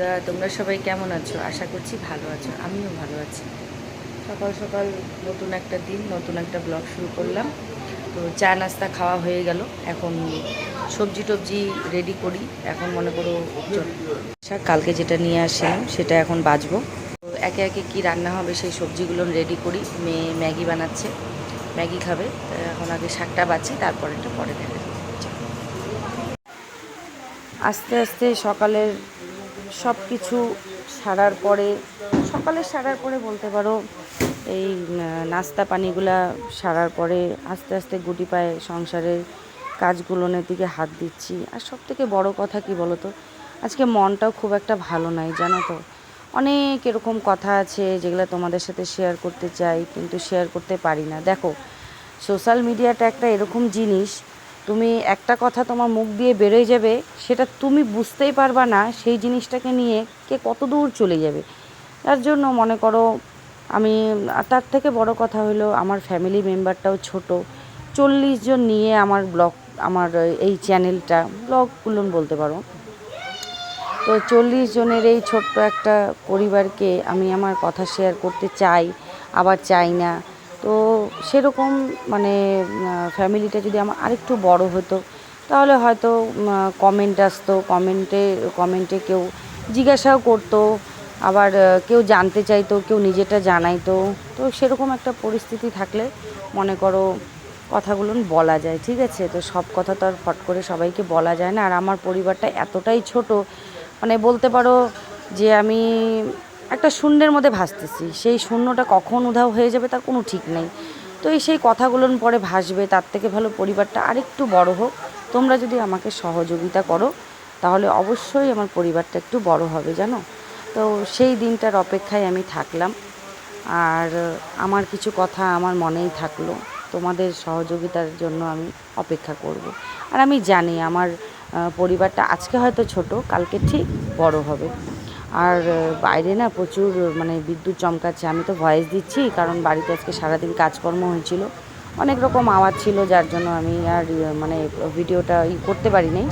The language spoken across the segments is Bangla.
বন্ধুরা, তোমরা সবাই কেমন আছো? আশা করছি ভালো আছো। আমিও ভালো আছি। সকাল সকাল নতুন একটা দিন, নতুন একটা ব্লগ শুরু করলাম। তো চা নাস্তা খাওয়া হয়ে গেল। এখন সবজি টবজি রেডি করি। এখন মনে করো কালকে যেটা নিয়ে আসছিলাম সেটা এখন বাজবো। তো একে একে কী রান্না হবে সেই সবজিগুলো রেডি করি। মেয়ে ম্যাগি বানাচ্ছে, ম্যাগি খাবে। এখন আগে শাকটা বাছি, তারপরে এটা পরে দেখা যাবে। আস্তে আস্তে সকালের সব কিছু সারার পরে, সারার পরে বলতে পারো, এই নাস্তা পানিগুলা সারার পরে আস্তে আস্তে গুটি পায়ে সংসারের কাজগুলোনের দিকে হাত দিচ্ছি। আর সব থেকে বড়ো কথা কি বলো তো, আজকে মনটাও খুব একটা ভালো নাই, জানো তো। অনেক এরকম কথা আছে যেগুলো তোমাদের সাথে শেয়ার করতে চাই, কিন্তু শেয়ার করতে পারি না। দেখো, সোশ্যাল মিডিয়াটা একটা এরকম জিনিস, তুমি একটা কথা তোমার মুখ দিয়ে বেরোয় যাবে, সেটা তুমি বুঝতেই পারবা না সেই জিনিসটাকে নিয়ে কে কত দূর চলে যাবে। তার জন্য মনে করো আমি, তার থেকে বড় কথা হলো আমার ফ্যামিলি মেম্বারটাও ছোট। 40 জন নিয়ে আমার ব্লগ, আমার এই চ্যানেলটা ব্লগগুলো বলতে পারো। তো 40 জনের এই ছোট্ট একটা পরিবারকে আমি আমার কথা শেয়ার করতে চাই, আবার চাই না। তো সেরকম মানে ফ্যামিলিটা যদি আমার আরেকটু বড় হতো, তাহলে হয়তো কমেন্ট আসতো, কমেন্টে কেউ জিজ্ঞাসাও করতো, আবার কেউ জানতে চাইতো, কেউ নিজেটা জানাইতো। তো সেরকম একটা পরিস্থিতি থাকলে মনে করো কথাগুলো বলা যায়, ঠিক আছে। তো সব কথা তো আর ফট করে সবাইকে বলা যায় না। আর আমার পরিবারটা এতটাই ছোট, মানে বলতে পারো যে আমি একটা শূন্যের মধ্যে ভাসতেছি। সেই শূন্যটা কখন উধাও হয়ে যাবে তার কোনো ঠিক নেই। তো সেই কথাগুলো পরে ভাসবে, তার থেকে ভালো পরিবারটা আরেকটু বড় হোক। তোমরা যদি আমাকে সহযোগিতা করো, তাহলে অবশ্যই আমার পরিবারটা একটু বড় হবে, জানো। তো সেই দিনটার অপেক্ষায় আমি থাকলাম। আর আমার কিছু কথা আমার মনেই থাকলো, তোমাদের সহযোগিতার জন্য আমি অপেক্ষা করব। আর আমি জানি আমার পরিবারটা আজকে হয়তো ছোট, কালকে ঠিক বড় হবে। আর বাইরে না প্রচুর মানে বিদ্যুৎ চমকাচ্ছে। আমি তো ভয়েস দিচ্ছি কারণ বাড়িতে আজকে সারাদিন কাজকর্ম হয়েছিল, অনেক রকম আওয়াজ ছিল, যার জন্য আমি আর মানে ভিডিওটা করতে পারিনি।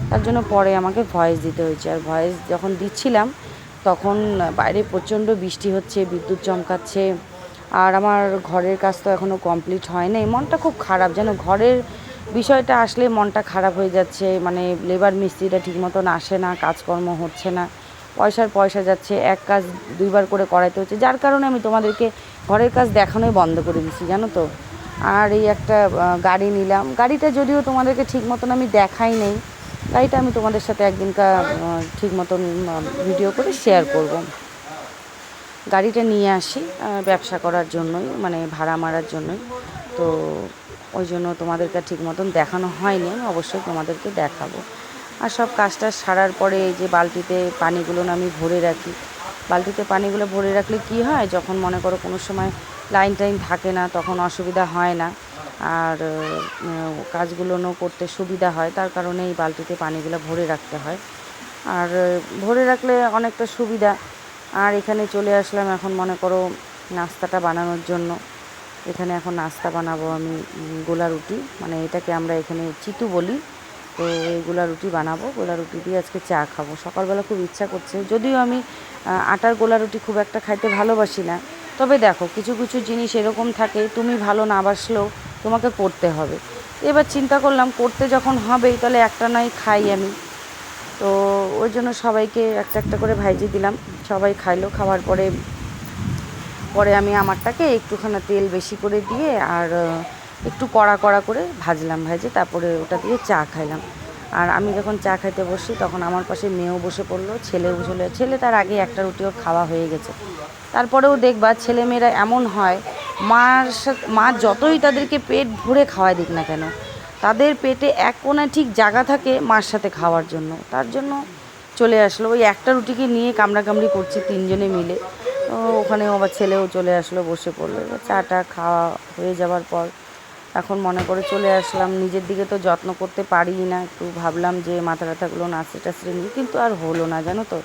তার জন্য পরে আমাকে ভয়েস দিতে হয়েছে। আর ভয়েস যখন দিচ্ছিলাম তখন বাইরে প্রচণ্ড বৃষ্টি হচ্ছে, বিদ্যুৎ চমকাচ্ছে। আর আমার ঘরের কাজ তো এখনও কমপ্লিট হয় নাই। মনটা খুব খারাপ, যেন ঘরের বিষয়টা আসলে মনটা খারাপ হয়ে যাচ্ছে। মানে লেবার মিস্ত্রিরা ঠিক মতন আসে না, কাজকর্ম হচ্ছে না, পয়সা যাচ্ছে, এক কাজ দুইবার করে করাইতে হচ্ছে, যার কারণে আমি তোমাদেরকে ঘরের কাজ দেখানোই বন্ধ করে দিচ্ছি, জানো তো। আর এই একটা গাড়ি নিলাম, গাড়িটা যদিও তোমাদেরকে ঠিক মতন আমি দেখাই নেই। গাড়িটা আমি তোমাদের সাথে একদিনকার ঠিক মতন ভিডিও করে শেয়ার করব। গাড়িটা নিয়ে আসি ব্যবসা করার জন্যই, মানে ভাড়া মারার জন্যই। তো ওই জন্য তোমাদেরকে ঠিক মতন দেখানো হয়নি, আমি অবশ্যই তোমাদেরকে দেখাবো। আর সব কাজটা সারার পরে এই যে বালতিতে পানিগুলো আমি ভরে রাখি। বালতিতে পানিগুলো ভরে রাখলে কি হয়, যখন মনে করো কোনো সময় লাইন টাইন থাকে না, তখন অসুবিধা হয় না। আর কাজগুলোও করতে সুবিধা হয়, তার কারণে এই বালতিতে পানিগুলো ভরে রাখতে হয়। আর ভরে রাখলে অনেকটা সুবিধা। আর এখানে চলে আসলাম এখন মনে করো নাস্তাটা বানানোর জন্য। এখানে এখন নাস্তা বানাবো আমি গোলা রুটি, মানে এটাকে আমরা এখানে চিতু বলি। তো এই গোলা রুটি বানাবো, গোলা রুটি দিয়ে আজকে চা খাবো। সকালবেলা খুব ইচ্ছা করছে, যদিও আমি আটার গোলা রুটি খুব একটা খাইতে ভালোবাসি না। তবে দেখো, কিছু কিছু জিনিস এরকম থাকে, তুমি ভালো না বাসলেও তোমাকে করতে হবে। এবার চিন্তা করলাম করতে যখন হবেই, তাহলে একটা নয় খাই আমি। তো ওই জন্য সবাইকে একটা একটা করে ভাইজি দিলাম, সবাই খাইলো। খাওয়ার পরে আমি আমারটাকে একটুখানি তেল বেশি করে দিয়ে আর একটু কড়া কড়া করে ভাজলাম, ভেজে তারপরে ওটা দিয়ে চা খাইলাম। আর আমি যখন চা খাইতে বসি তখন আমার পাশে মেয়েও বসে পড়লো, ছেলেও বসে। ছেলে তার আগে একটা রুটি ওর খাওয়া হয়ে গেছে। তারপরেও দেখবা ছেলেমেয়েরা এমন হয়, মা যতই তাদেরকে পেট ভরে খাওয়াই দিক না কেন, তাদের পেটে এক কোণা ঠিক জায়গা থাকে মার সাথে খাওয়ার জন্য। তার জন্য চলে আসলো, ওই একটা রুটিকে নিয়ে কামড়াকামড়ি করছে তিনজনে মিলে। তো ওখানে আবার ছেলেও চলে আসলো, বসে পড়লো। এবার চাটা খাওয়া হয়ে যাওয়ার পর এখন মনে করে চলে আসলাম। নিজের দিকে তো যত্ন করতে পারি না, একটু ভাবলাম যে মাথা ব্যথাগুলো আঁচড়ে টাচড়ে নিই, কিন্তু আর হলো না, জানো তো।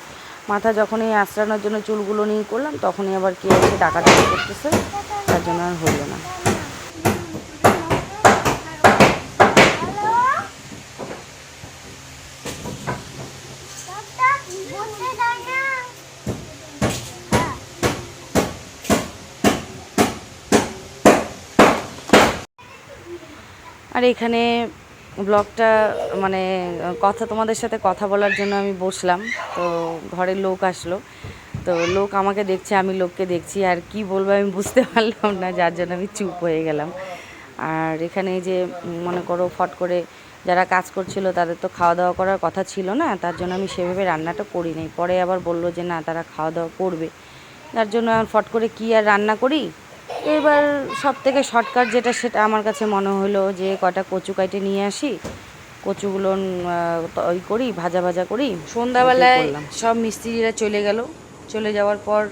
মাথা যখনই আঁচড়ানোর জন্য চুলগুলো নিয়ে করলাম, তখনই আবার কে এসে ডাকাডাকি করতেছে, তার জন্য আর হলো না। আর এখানে ব্লগটা মানে তোমাদের সাথে কথা বলার জন্য আমি বসলাম, তো ঘরের লোক আসলো, তো লোক আমাকে দেখছে, আমি লোককে দেখছি, আর কি বলবো আমি বুঝতে পারলাম না, যার জন্য আমি চুপ হয়ে গেলাম। আর এখানে যে মনে করো ফট করে যারা কাজ করছিল তাদের তো খাওয়া দাওয়া করার কথা ছিল না, তার জন্য আমি সেভাবে রান্নাটা করি নাই। পরে আবার বললো যে না, তারা খাওয়া দাওয়া করবে, যার জন্য আর ফট করে কী আর রান্না করি। এবার সব থেকে শর্টকাট যেটা, সেটা আমার কাছে মনে হলো যে কটা কচু কাইটে নিয়ে আসি, কচুগুলো ওই করি, ভাজা ভাজা করি। সন্ধ্যাবেলায় সব মিস্ত্রিরা চলে গেল, চলে যাওয়ার পর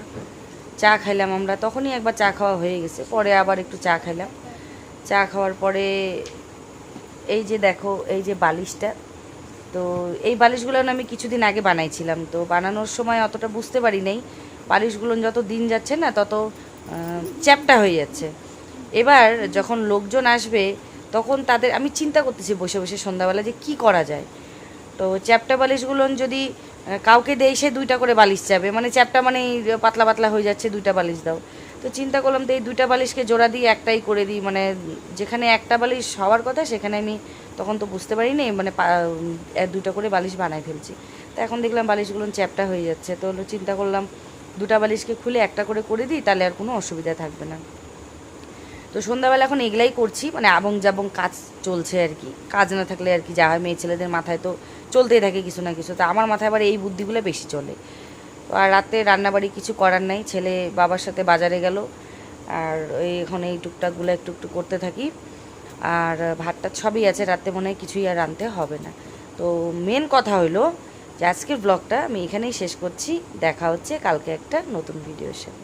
চা খাইলাম আমরা, তখনই একবার চা খাওয়া হয়ে গেছে, পরে আবার একটু চা খাইলাম। চা খাওয়ার পরে এই যে দেখো, এই যে বালিশটা, তো এই বালিশগুলো আমি কিছুদিন আগে বানাইছিলাম, তো বানানোর সময় অতটা বুঝতে পারি নাই, বালিশগুলো যত দিন যাচ্ছে না তত চ্যাপ্টা হয়ে যাচ্ছে। এবার যখন লোকজন আসবে তখন তাদের আমি চিন্তা করতেছি বসে বসে সন্ধ্যাবেলা যে কি করা যায়। তো চ্যাপ্টা বালিশগুলো যদি কাউকে দেই, সে 2টা করে বালিশ চাবে, মানে চ্যাপ্টা মানে পাতলা পাতলা হয়ে যাচ্ছে, 2টা বালিশ দাও। তো চিন্তা করলাম তো এই 2টা বালিশকে জোড়া দিয়ে একটাই করে দিই, মানে যেখানে একটা বালিশ হওয়ার কথা সেখানে আমি তখন তো বুঝতে পারিনি, মানে 2টা করে বালিশ বানাই ফেলছি। তো এখন দেখলাম বালিশগুলো চ্যাপ্টা হয়ে যাচ্ছে, তো চিন্তা করলাম 2টা বালিশকে খুলে একটা করে দিই, তাহলে আর কোনো অসুবিধা থাকবে না। তো সন্ধ্যাবেলা এখন এগুলাই করছি, মানে আবং যাবং কাজ চলছে আর কি, কাজ না থাকলে আর কি যা হয়, মেয়ে ছেলেদের মাথায় তো চলতেই থাকে কিছু না কিছু, তো আমার মাথায় আবার এই বুদ্ধিগুলো বেশি চলে। তো আর রাতে রান্নাবাড়ি কিছু করার নাই, ছেলে বাবার সাথে বাজারে গেল, আর এখন এই টুকটাকগুলো একটু একটু করতে থাকি, আর ভাতটা সবই আছে, রাতে মনে হয় কিছুই আর রাঁধতে হবে না। তো মেন কথা হলো যে আজকের ব্লগটা আমি এখানেই শেষ করছি, দেখা হচ্ছে কালকে একটা নতুন ভিডিওর সাথে।